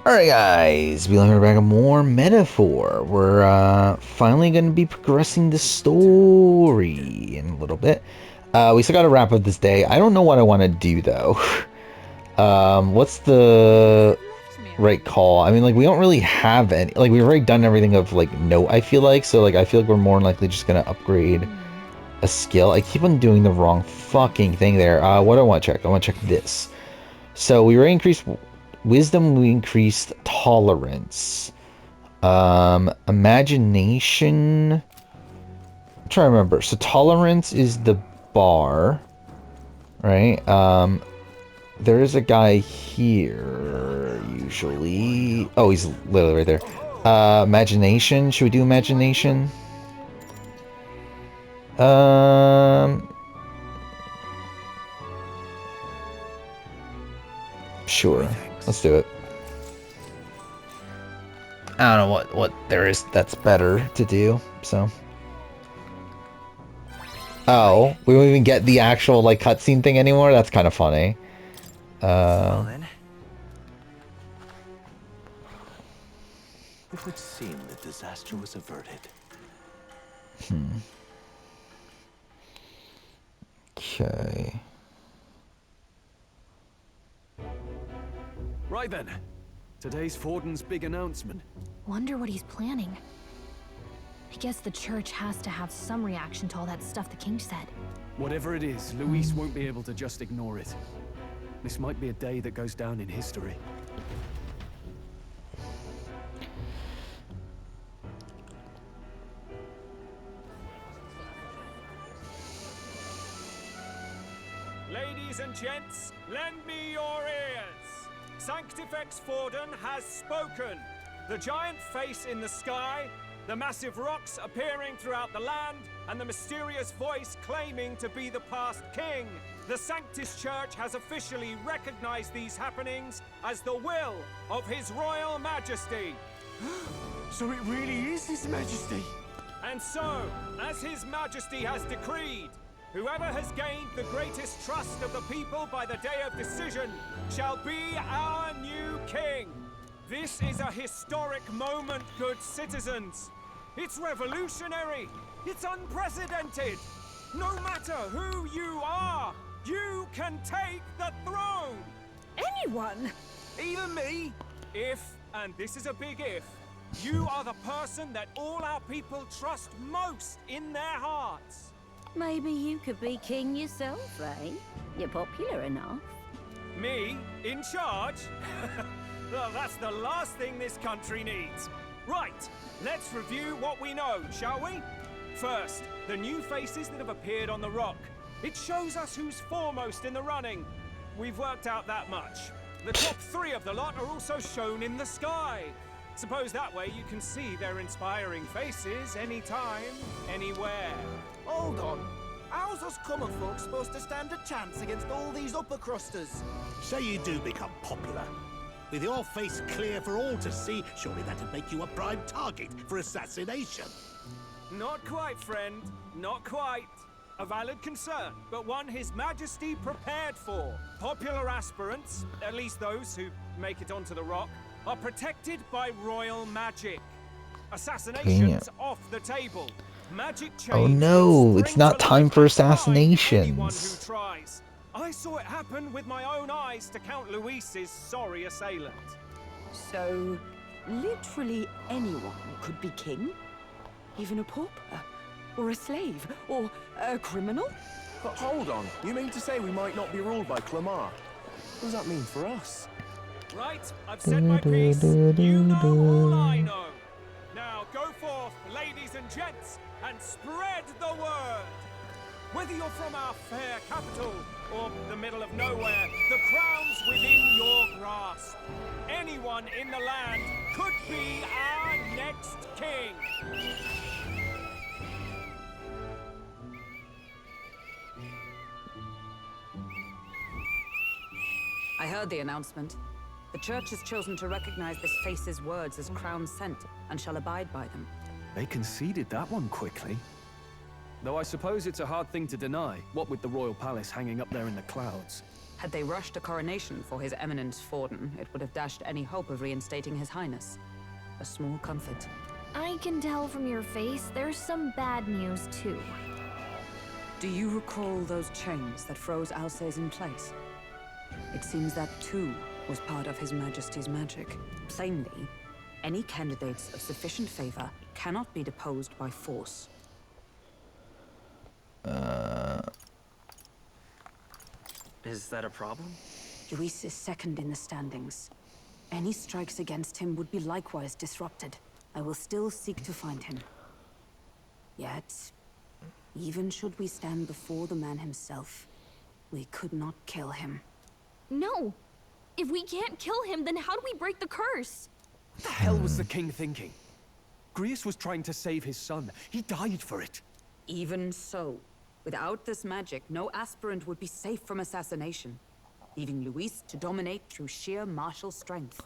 Alright guys, we're back with more Metaphor. We're finally going to be progressing the story in a little bit. We still got to wrap up this day. I don't know what I want to do though. What's the right call? I mean, like, we don't really have any, like, we've already done everything of, like, note, I feel like. So, like, I feel like we're more likely just going to upgrade a skill. I keep on doing the wrong fucking thing there. What do I want to check? I want to check this. So, we already increased Wisdom, we increased tolerance. Imagination. I'm trying to remember. So tolerance is the bar, right? There is a guy here usually. Oh, he's literally right there. Imagination. Should we do imagination? Sure. Let's do it. I don't know what there is that's better to do, so. Oh, we don't even get the actual, like, cutscene thing anymore? That's kind of funny. Well then. It would seem the disaster was averted. Okay. Right then. Today's Forden's big announcement. Wonder what he's planning. I guess the church has to have some reaction to all that stuff the king said. Whatever it is, Luis won't be able to just ignore it. This might be a day that goes down in history. Ladies and gents, lend me your ears. Sanctifex Forden has spoken. The giant face in the sky, the massive rocks appearing throughout the land, and the mysterious voice claiming to be the past king. The Sanctus Church has officially recognized these happenings as the will of His Royal Majesty. So it really is His Majesty? And so, as His Majesty has decreed, whoever has gained the greatest trust of the people by the day of decision shall be our new king. This is a historic moment, good citizens. It's revolutionary. It's unprecedented. No matter who you are, you can take the throne. Anyone? Even me. If, and this is a big if, you are the person that all our people trust most in their hearts. Maybe you could be king yourself, eh? You're popular enough. Me? In charge? Well, that's the last thing this country needs. Right, let's review what we know, shall we? First, the new faces that have appeared on the rock. It shows us who's foremost in the running. We've worked out that much. The top 3 of the lot are also shown in the sky. Suppose that way you can see their inspiring faces anytime, anywhere. Hold on. How's us common folk supposed to stand a chance against all these upper crusters? Say you do become popular. With your face clear for all to see, surely that'd make you a prime target for assassination. Not quite, friend. Not quite. A valid concern, but one His Majesty prepared for. Popular aspirants, at least those who make it onto the rock, are protected by royal magic. Assassinations off the table. Magic chains. Oh no, it's not time for assassinations. Who tries. I saw it happen with my own eyes to Count Luis's sorry assailant. So, literally anyone could be king? Even a pauper? Or a slave? Or a criminal? But hold on, you mean to say we might not be ruled by Clamar? What does that mean for us? Right, I've said my piece. You know all I know. Now go forth, ladies and gents, and spread the word. Whether you're from our fair capital or the middle of nowhere, the crown's within your grasp. Anyone in the land could be our next king. I heard the announcement. The church has chosen to recognize this face's words as crown sent and shall abide by them. They conceded that one quickly. Though I suppose it's a hard thing to deny, what with the royal palace hanging up there in the clouds. Had they rushed a coronation for His Eminence Forden, it would have dashed any hope of reinstating His Highness. A small comfort. I can tell from your face there's some bad news too. Do you recall those chains that froze Alsace in place? It seems that too was part of His Majesty's magic. Plainly, any candidates of sufficient favor cannot be deposed by force. Is that a problem? Luis is second in the standings. Any strikes against him would be likewise disrupted. I will still seek to find him. Yet, even should we stand before the man himself, we could not kill him. No! If we can't kill him, then how do we break the curse? What the hell was the king thinking? Grius was trying to save his son. He died for it. Even so, without this magic, no aspirant would be safe from assassination, leaving Luis to dominate through sheer martial strength.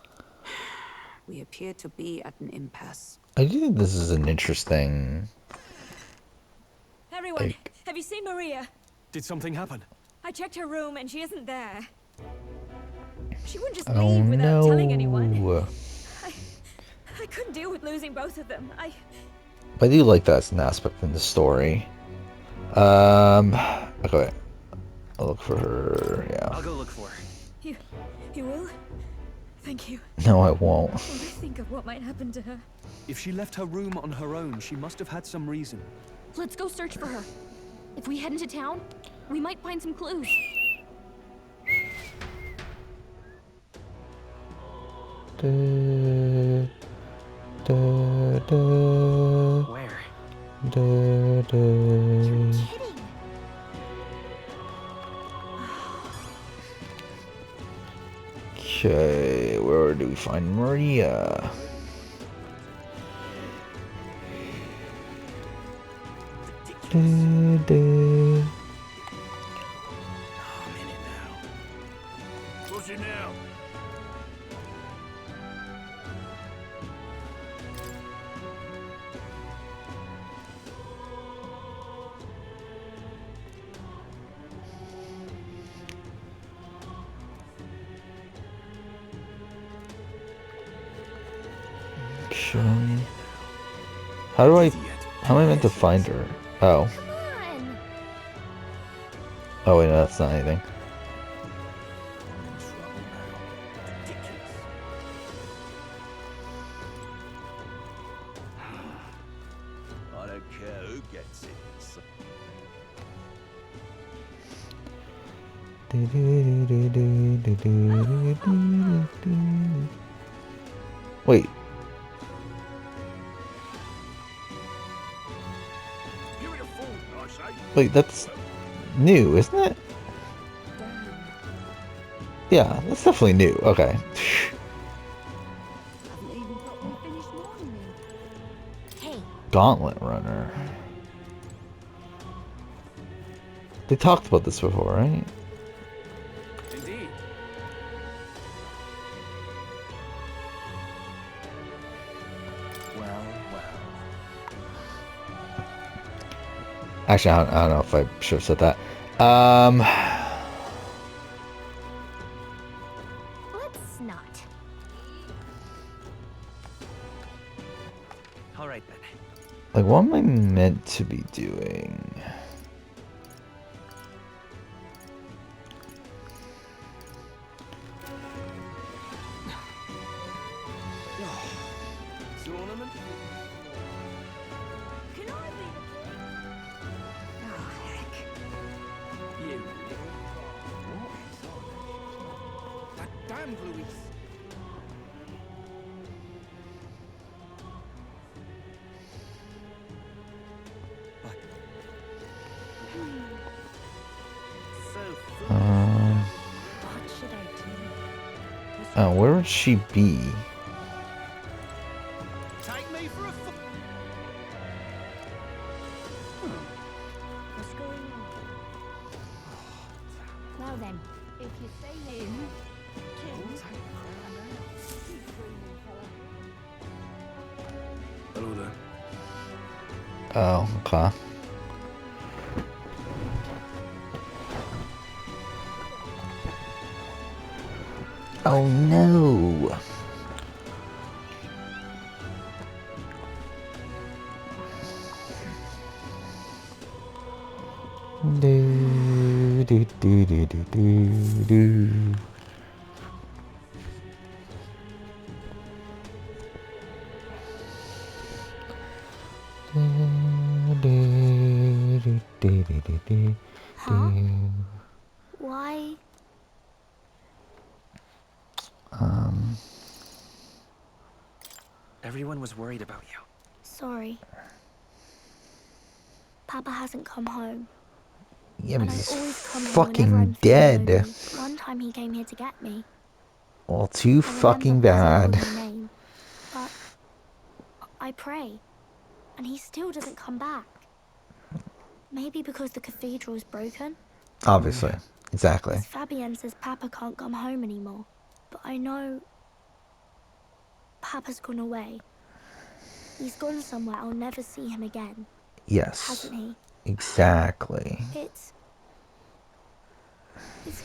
We appear to be at an impasse. I do think this is an interesting... Everyone, have you seen Maria? Did something happen? I checked her room and she isn't there. She wouldn't just Oh, leave without telling anyone. no. I couldn't deal with losing both of them. I do like that as an aspect in the story. Okay. I'll look for her, yeah. I'll go look for her. You will? Thank you. No, I won't. When I think of what might happen to her. If she left her room on her own, she must have had some reason. Let's go search for her. If we head into town, we might find some clues. Where? You're kidding. Okay, where do we find Maria? I'm in it now. What's it now? Okay. How am I meant to find her? Oh. Come on. Oh wait, no, that's not anything. I don't care who gets it. Wait. Beautiful, I say. Wait, that's new, isn't it? Yeah, that's definitely new. Okay. Hey, Gauntlet Runner. They talked about this before, right? Indeed. Well. Actually, I don't know if I should have said that. let's not. All right then. Like, what am I meant to be doing? Tournament? Can I be? Oh, heck. You. That damned Luis. What should I do? Oh, where would she be? Take me for a What's going on? Well then, if you say him, Hello there. Oh, okay. Oh no. Do, do, do, do, do, do, do. Huh? Why? Everyone was worried about you. Sorry. Papa hasn't come home. Yeah, but And I he's always come here whenever fucking I'm feeling dead. lonely. One time he came here to get me. Well, too I remember fucking buzzing bad. for my name, but I pray, and he still doesn't come back. Maybe because the cathedral's broken? Obviously. Exactly. Miss Fabienne says Papa can't come home anymore, but I know Papa's gone away. He's gone somewhere I'll never see him again. Yes. Hasn't he? Exactly. It's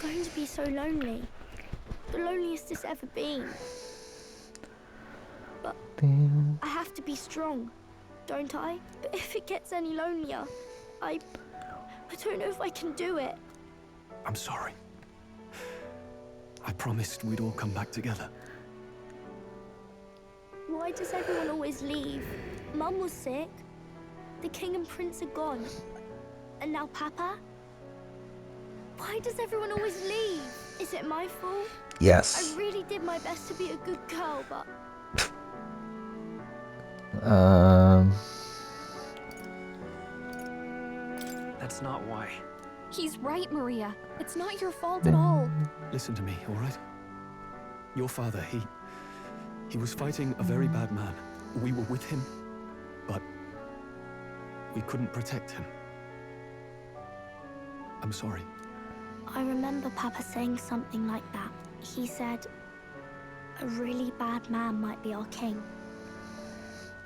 going to be so lonely. The loneliest it's ever been. But I have to be strong, don't I? But if it gets any lonelier, I don't know if I can do it. I'm sorry. I promised we'd all come back together. Why does everyone always leave? Mum was sick. The king and prince are gone. And now Papa? Why does everyone always leave? Is it my fault? Yes. I really did my best to be a good girl, but... That's not why. He's right, Maria. It's not your fault at all. Listen to me, all right? Your father, he was fighting a very bad man. We were with him, but we couldn't protect him. I'm sorry. I remember Papa saying something like that. He said, a really bad man might be our king.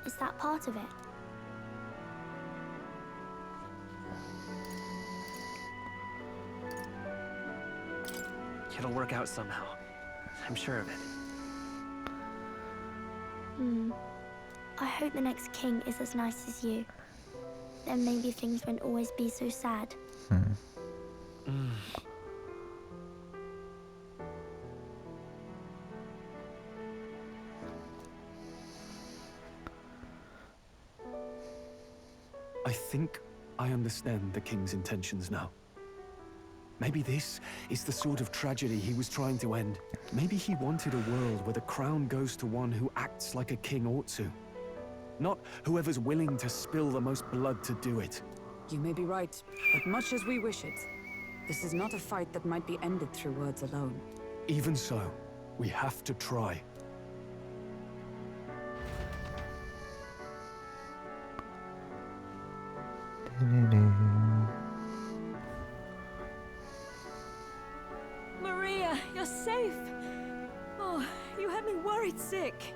Is that part of it? It'll work out somehow. I'm sure of it. I hope the next king is as nice as you. Then maybe things won't always be so sad. I think I understand the king's intentions now. Maybe this is the sort of tragedy he was trying to end. Maybe he wanted a world where the crown goes to one who acts like a king ought to. Not whoever's willing to spill the most blood to do it. You may be right, but much as we wish it, this is not a fight that might be ended through words alone. Even so, we have to try. Maria, you're safe. Oh, you had me worried sick.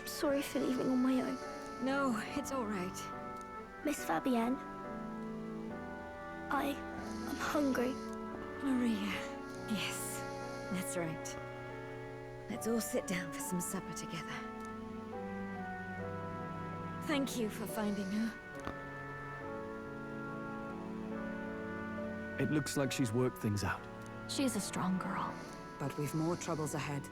Sorry for leaving on my own. No, it's all right. Miss Fabienne, I'm hungry. Maria, yes, that's right. Let's all sit down for some supper together. Thank you for finding her. It looks like she's worked things out. She's a strong girl. But we've more troubles ahead.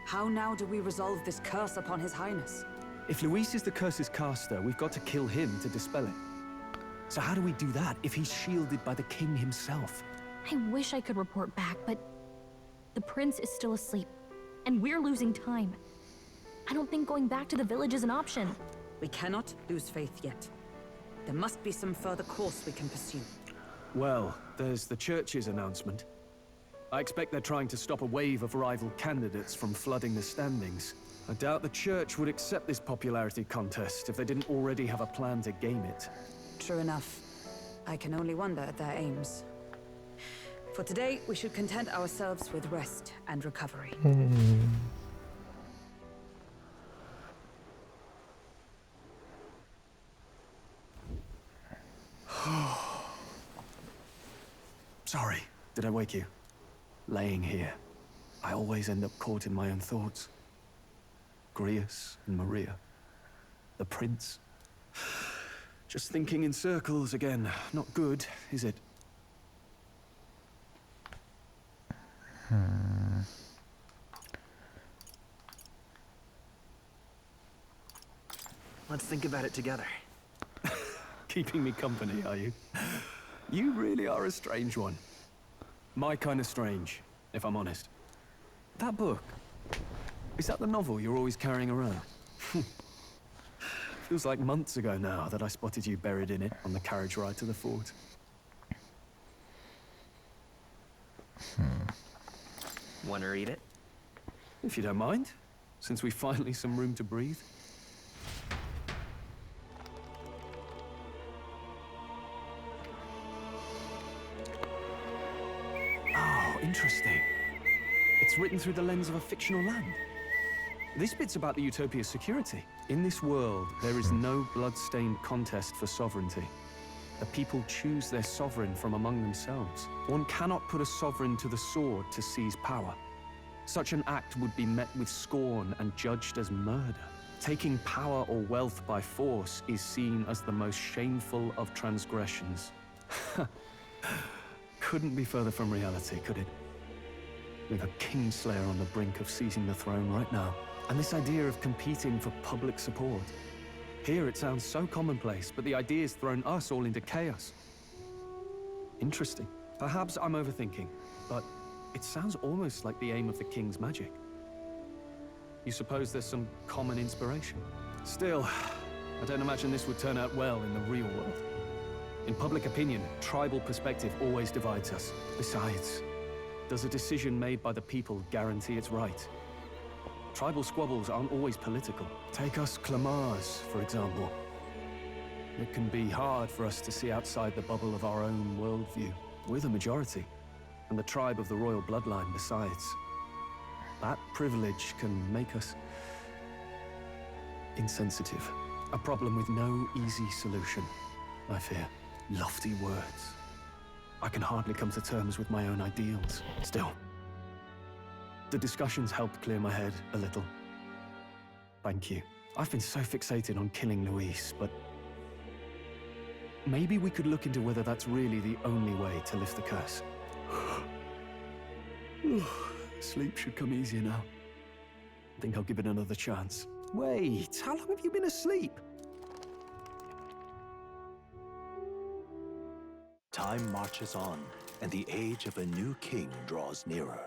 How now do we resolve this curse upon His Highness? If Luis is the curse's caster, we've got to kill him to dispel it. So how do we do that if he's shielded by the king himself? I wish I could report back, but the prince is still asleep, and we're losing time. I don't think going back to the village is an option. We cannot lose faith yet. There must be some further course we can pursue. Well, there's the church's announcement. I expect they're trying to stop a wave of rival candidates from flooding the standings. I doubt the church would accept this popularity contest if they didn't already have a plan to game it. True enough. I can only wonder at their aims. For today, we should content ourselves with rest and recovery. Sorry, did I wake you? Laying here. I always end up caught in my own thoughts. Grius and Maria. The prince. Just thinking in circles again. Not good, is it? Let's think about it together. Keeping me company, are you? You really are a strange one. My kind of strange, if I'm honest. That book, is that the novel you're always carrying around? Feels like months ago now that I spotted you buried in it on the carriage ride to the fort. Want to read it? If you don't mind, since we finally some room to breathe. Oh, interesting. It's written through the lens of a fictional land. This bit's about the Utopia's security. In this world, there is no blood-stained contest for sovereignty. The people choose their sovereign from among themselves. One cannot put a sovereign to the sword to seize power. Such an act would be met with scorn and judged as murder. Taking power or wealth by force is seen as the most shameful of transgressions. Couldn't be further from reality, could it? We've a kingslayer on the brink of seizing the throne right now. And this idea of competing for public support. Here it sounds so commonplace, but the idea's thrown us all into chaos. Interesting. Perhaps I'm overthinking, but it sounds almost like the aim of the king's magic. You suppose there's some common inspiration? Still, I don't imagine this would turn out well in the real world. In public opinion, tribal perspective always divides us. Besides, does a decision made by the people guarantee it's right? Tribal squabbles aren't always political. Take us Clamars, for example. It can be hard for us to see outside the bubble of our own worldview. We're the majority, and the tribe of the royal bloodline besides. That privilege can make us insensitive. A problem with no easy solution, I fear. Lofty words. I can hardly come to terms with my own ideals. Still, the discussions helped clear my head a little. Thank you. I've been so fixated on killing Luis, but maybe we could look into whether that's really the only way to lift the curse. Sleep should come easier now. I think I'll give it another chance. Wait, how long have you been asleep? Time marches on, and the age of a new king draws nearer.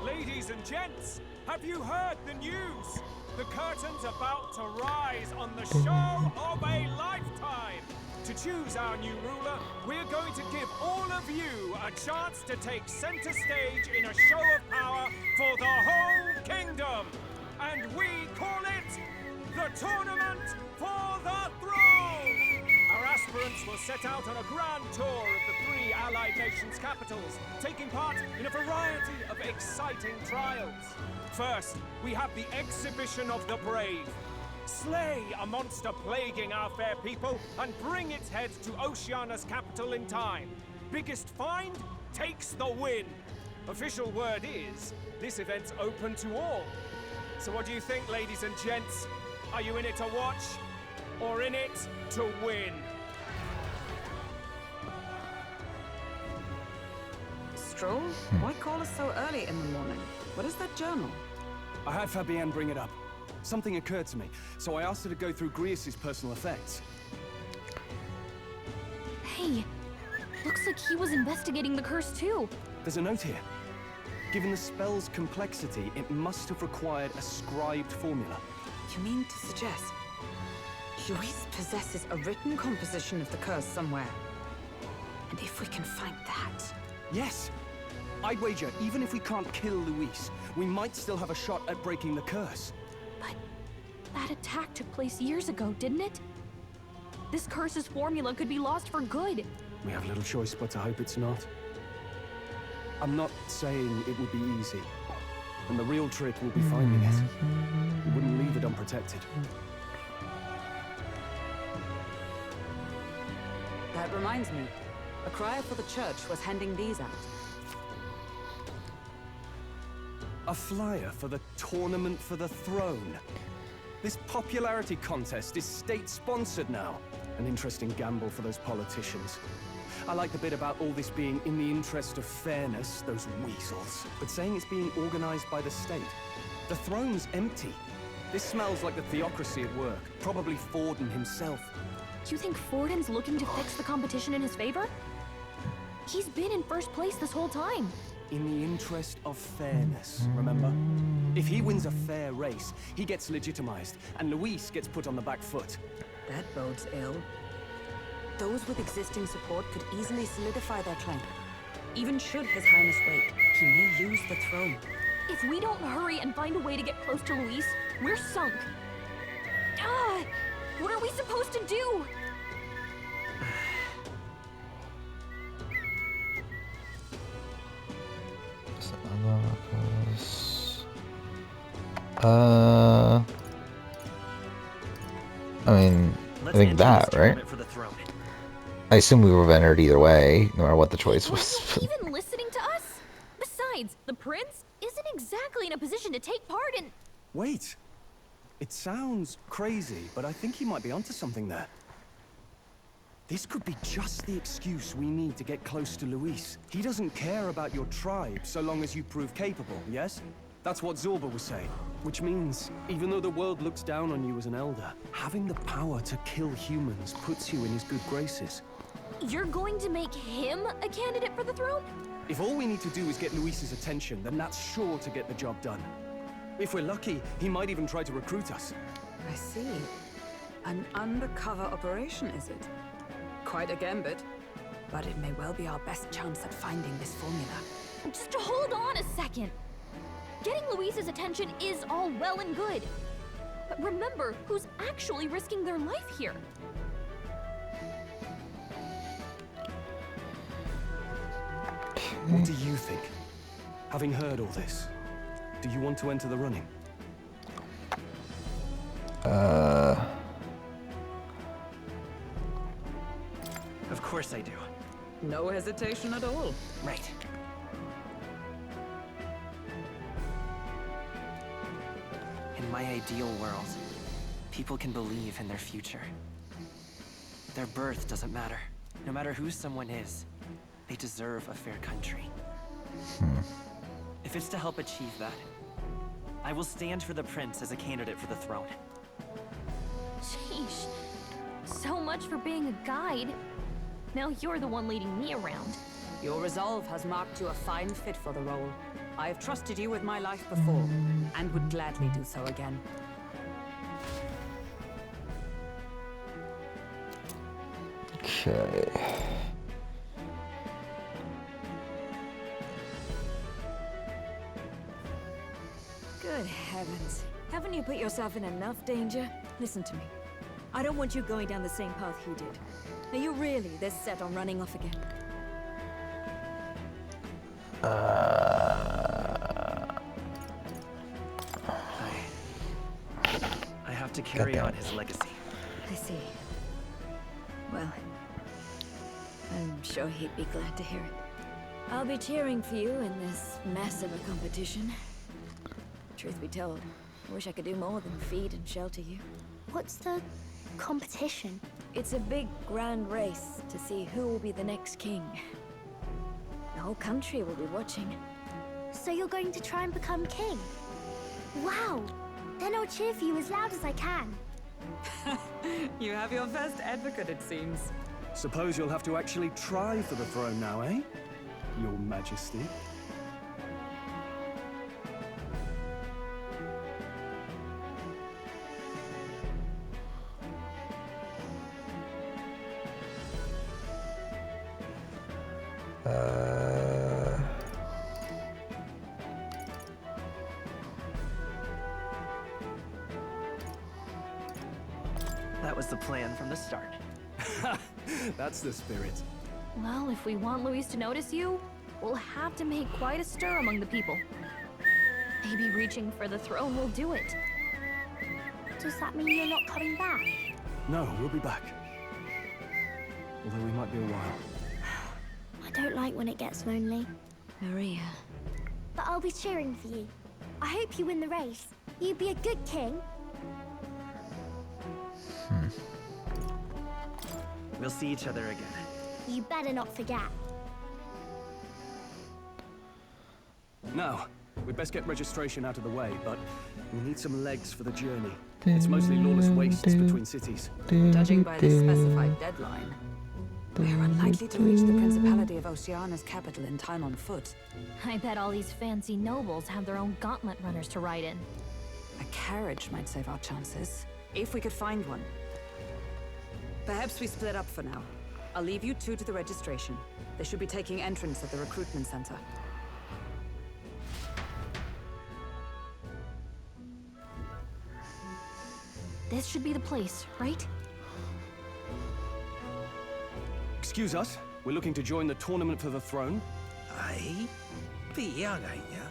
Ladies and gents, have you heard the news? The curtain's about to rise on the show of a lifetime. To choose our new ruler, we're going to give all of you a chance to take center stage in a show of power for the whole kingdom. And we call it the Tournament for the Throne. Our aspirants will set out on a grand tour of the 3 allied nations' capitals, taking part in a variety of exciting trials. First, we have the Exhibition of the Brave. Slay a monster plaguing our fair people and bring its head to Oceania's capital in time. Biggest find takes the win. Official word is, this event's open to all. So what do you think, ladies and gents? Are you in it to watch, or in it to win? Stroll? Why call us so early in the morning? What is that journal? I had Fabienne bring it up. Something occurred to me, so I asked her to go through Grius' personal effects. Hey, looks like he was investigating the curse too. There's a note here. Given the spell's complexity, it must have required a scribed formula. You mean to suggest Luis possesses a written composition of the curse somewhere? And if we can find that... Yes! I'd wager, even if we can't kill Luis, we might still have a shot at breaking the curse. But that attack took place years ago, didn't it? This curse's formula could be lost for good. We have little choice but to hope it's not. I'm not saying it would be easy. And the real trick will be finding it. We wouldn't leave it unprotected. That reminds me. A crier for the church was handing these out. A flyer for the Tournament for the Throne. This popularity contest is state-sponsored now. An interesting gamble for those politicians. I like the bit about all this being in the interest of fairness, those weasels. But saying it's being organized by the state. The throne's empty. This smells like the theocracy at work. Probably Forden himself. You think Forden's looking to fix the competition in his favor? He's been in first place this whole time. In the interest of fairness, remember? If he wins a fair race, he gets legitimized, and Luis gets put on the back foot. That bodes ill. Those with existing support could easily solidify their claim. Even should His Highness wait, he may lose the throne. If we don't hurry and find a way to get close to Luis, we're sunk. Ah! What are we supposed to do? I mean, I think that, right? For the throne. I assume we were entered either way, no matter what the choice was. Even listening to us? Besides, the prince isn't exactly in a position to take part in... Wait. It sounds crazy, but I think he might be onto something there. This could be just the excuse we need to get close to Luis. He doesn't care about your tribe so long as you prove capable, yes? That's what Zorba was saying. Which means, even though the world looks down on you as an elder, having the power to kill humans puts you in his good graces. You're going to make him a candidate for the throne? If all we need to do is get Luis's attention, then that's sure to get the job done. If we're lucky, he might even try to recruit us. I see. An undercover operation, is it? Quite a gambit. But it may well be our best chance at finding this formula. Just hold on a second. Getting Luis's attention is all well and good. But remember who's actually risking their life here. What do you think? Having heard all this, do you want to enter the running? Of course I do. No hesitation at all. Right. In my ideal world, people can believe in their future. Their birth doesn't matter. No matter who someone is, they deserve a fair country. If it's to help achieve that, I will stand for the prince as a candidate for the throne. Sheesh. So much for being a guide. Now you're the one leading me around. Your resolve has marked you a fine fit for the role. I have trusted you with my life before, and would gladly do so again. Okay. Good heavens. Haven't you put yourself in enough danger? Listen to me. I don't want you going down the same path he did. Are you really this set on running off again? I have to carry on his legacy. I see. Well, I'm sure he'd be glad to hear it. I'll be cheering for you in this mess of a competition. Truth be told, I wish I could do more than feed and shelter you. What's the competition? It's a big, grand race to see who will be the next king. The whole country will be watching. So you're going to try and become king? Wow! Then I'll cheer for you as loud as I can. You have your first advocate, it seems. Suppose you'll have to actually try for the throne now, eh? Your Majesty. That was the plan from the start. That's the spirit. Well, if we want Luis to notice you, we'll have to make quite a stir among the people. Maybe reaching for the throne will do it. Does that mean you're not coming back? No, we'll be back. although we might be a while. I don't like when it gets lonely. Maria. But I'll be cheering for you. I hope you win the race. You'd be a good king. We'll see each other again. You better not forget. Now, we'd best get registration out of the way, but we need some legs for the journey. It's mostly lawless wastes between cities. Judging by the specified deadline, we are unlikely to reach the Principality of Oceana's capital in time on foot. I bet all these fancy nobles have their own gauntlet runners to ride in. A carriage might save our chances, if we could find one. Perhaps we split up for now. I'll leave you two to the registration. They should be taking entrance at the recruitment center. This should be the place, right? Excuse us, we're looking to join the tournament for the throne. Aye? Bit young, ain't ya?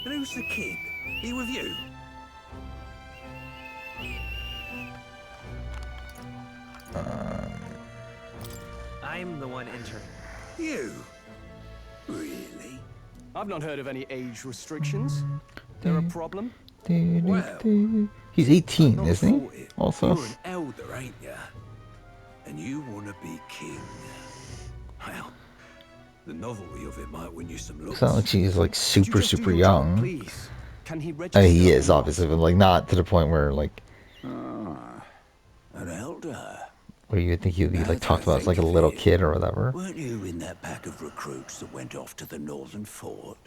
And who's the kid? He with you? I'm the one entering. You? Really? I've not heard of any age restrictions. There a problem? Well, he's 18, not isn't he? 40. Also. You're an elder, ain't ya? And you want to be king. Well, the novelty of it might win you some looks. It's not like she's like super Job, young. please? Can he register? He is obviously, but like not to the point where like An elder? where you would think he'd be Now like that talked I about as like a think of little it, kid or whatever. Weren't you in that pack of recruits that went off to the northern fort?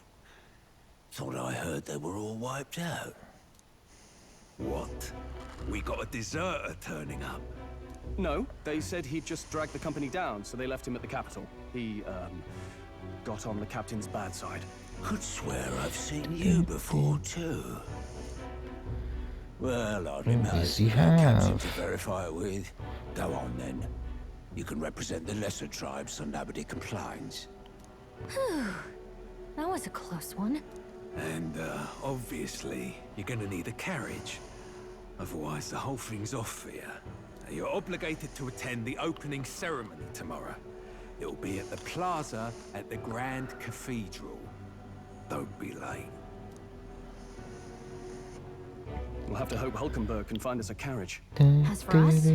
Thought I heard they were all wiped out. What? We got a deserter turning up. No, they said he'd just dragged the company down, so they left him at the capital. He, got on the captain's bad side. Could swear I've seen you before, too. Well, I'd Yes, you imagine no captain have. to verify it with. Go on, then. You can represent the lesser tribes so nobody complains. Whew. That was a close one. And, obviously, you're gonna need a carriage. Otherwise, the whole thing's off for you. Now, you're obligated to attend the opening ceremony tomorrow. It'll be at the plaza at the Grand Cathedral. Don't be late. We'll have to hope Hulkenberg can find us a carriage. As for us,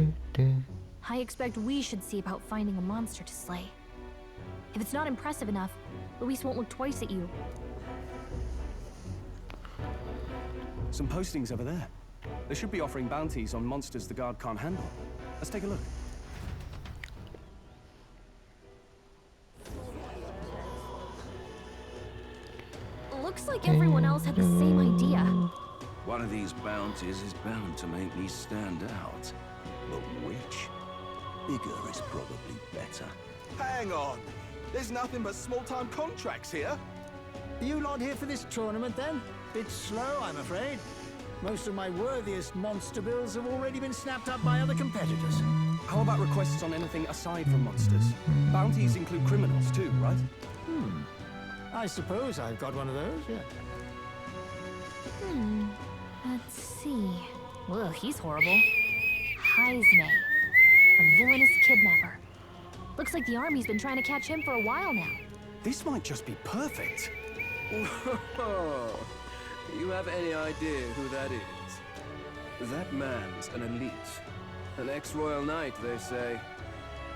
I expect we should see about finding a monster to slay. If it's not impressive enough, Luis won't look twice at you. Some postings over there. They should be offering bounties on monsters the guard can't handle. Let's take a look. Looks like everyone else had the same idea. One of these bounties is bound to make me stand out. But which? Bigger is probably better. Hang on. There's nothing but small-time contracts here. You lot here for this tournament, then? Bit slow, I'm afraid. Most of my worthiest monster bills have already been snapped up by other competitors. How about requests on anything aside from monsters? Bounties include criminals too, right? I suppose I've got one of those, yeah. Let's see. Ugh, he's horrible. Heisme. A villainous kidnapper. Looks like the army's been trying to catch him for a while now. This might just be perfect. You have any idea who that is? That man's an elite. An ex-royal knight, they say.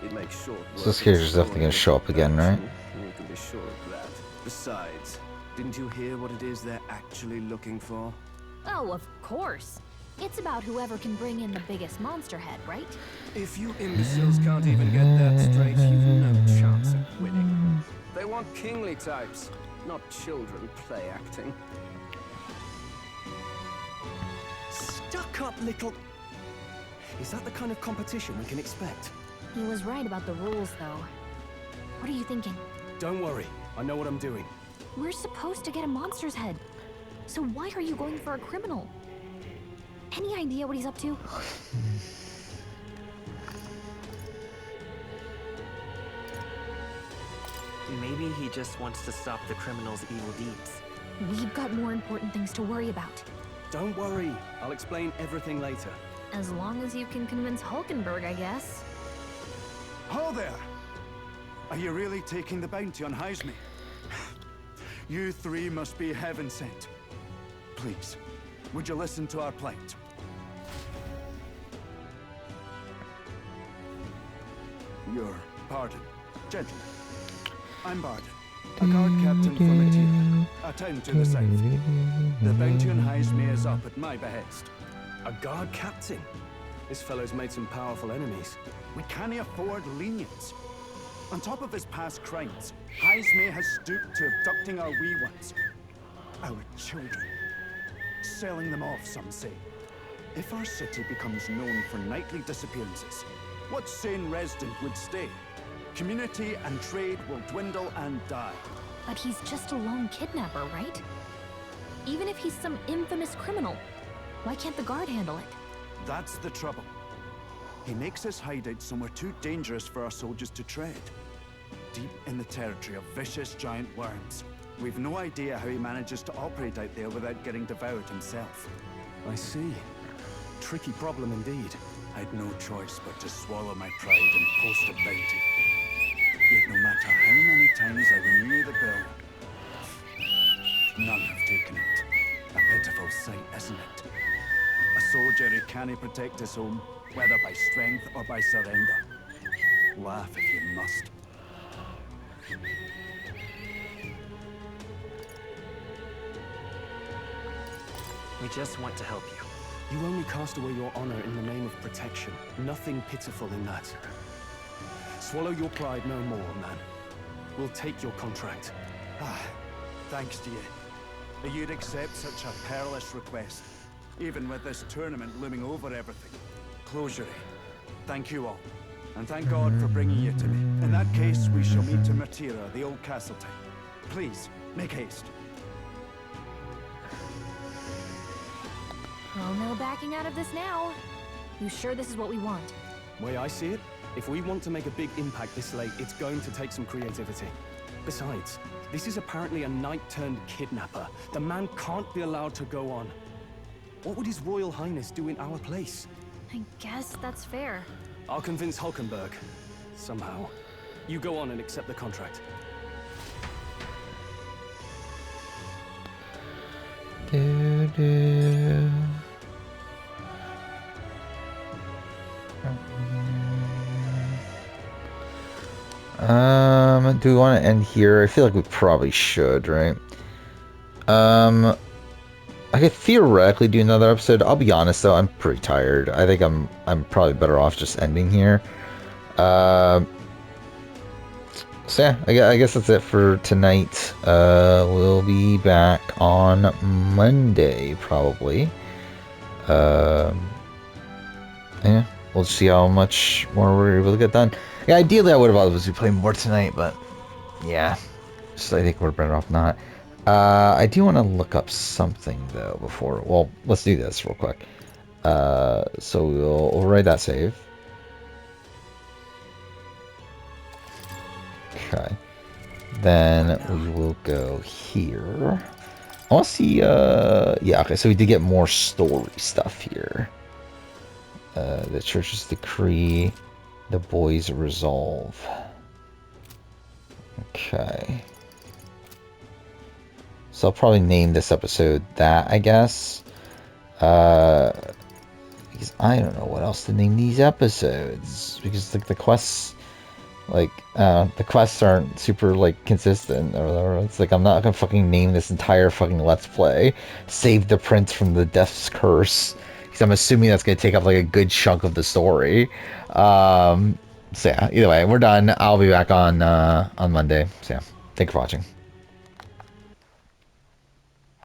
It makes short work. So this character's definitely gonna show up again, right? You can be sure of that. Besides, didn't you hear what it is they're actually looking for? Oh, of course. It's about whoever can bring in the biggest monster head, right? If you imbeciles can't even get that straight, you've no chance of winning. They want kingly types, not children play acting. Stuck-up little... Is that the kind of competition we can expect? He was right about the rules, though. What are you thinking? Don't worry, I know what I'm doing. We're supposed to get a monster's head. So why are you going for a criminal? Any idea what he's up to? Maybe he just wants to stop the criminal's evil deeds. We've got more important things to worry about. Don't worry, I'll explain everything later. As long as you can convince Hulkenberg, I guess. Ho there! Are you really taking the bounty on Haisme? You three must be heaven sent. Please, would you listen to our plight? Your pardon, gentlemen. I'm Barden, a guard captain from Atira, a town to the south. The bounty on Haisme is up at my behest. A guard captain? This fellow's made some powerful enemies. We can't afford lenience. On top of his past crimes, Haisme has stooped to abducting our wee ones. Our children. Selling them off, some say. If our city becomes known for nightly disappearances, what sane resident would stay? Community and trade will dwindle and die. But he's just a lone kidnapper, right? Even if he's some infamous criminal, why can't the guard handle it? That's the trouble. He makes his hideout somewhere too dangerous for our soldiers to tread. Deep in the territory of vicious giant worms. We've no idea how he manages to operate out there without getting devoured himself. I see. Tricky problem indeed. I'd no choice but to swallow my pride and post a bounty. Yet no matter how many times I renew the bill, none have taken it. A pitiful sight, isn't it? A soldier who can't protect his home, whether by strength or by surrender. Laugh if you must. We just want to help you. You only cast away your honor in the name of protection. Nothing pitiful in that. Swallow your pride no more, man. We'll take your contract. Thanks to you. That you'd accept such a perilous request, even with this tournament looming over everything. Closure. Thank you all. And thank God for bringing you to me. In that case, we shall meet in Matira, the old castle town. Please, make haste. Oh, no backing out of this now. You sure this is what we want? Way I see it, if we want to make a big impact this late, it's going to take some creativity. Besides, this is apparently a knight-turned-kidnapper. The man can't be allowed to go on. What would His Royal Highness do in our place? I guess that's fair. I'll convince Hulkenberg. Somehow. You go on and accept the contract. Do we want to end here? I feel like we probably should, right? I could theoretically do another episode. I'll be honest though, I'm pretty tired. I think I'm probably better off just ending here. So yeah, I guess that's it for tonight. We'll be back on Monday probably. Yeah, we'll see how much more we're able to get done. Yeah, ideally I would have obviously played more tonight, but yeah, so I think we're better off not. I do want to look up something though before. Well, let's do this real quick. So we'll override that save. Okay. Then we will go here. I want to see. Yeah. Okay. So we did get more story stuff here. The church's decree. The boys resolve. Okay. So I'll probably name this episode that, I guess. Because I don't know what else to name these episodes. Because like the quests, like the quests aren't super like consistent or whatever. It's like I'm not gonna fucking name this entire fucking let's play Save the Prince from the Death's Curse. Because I'm assuming that's gonna take up like a good chunk of the story. So yeah, either way, we're done. I'll be back on Monday. So yeah, thank you for watching.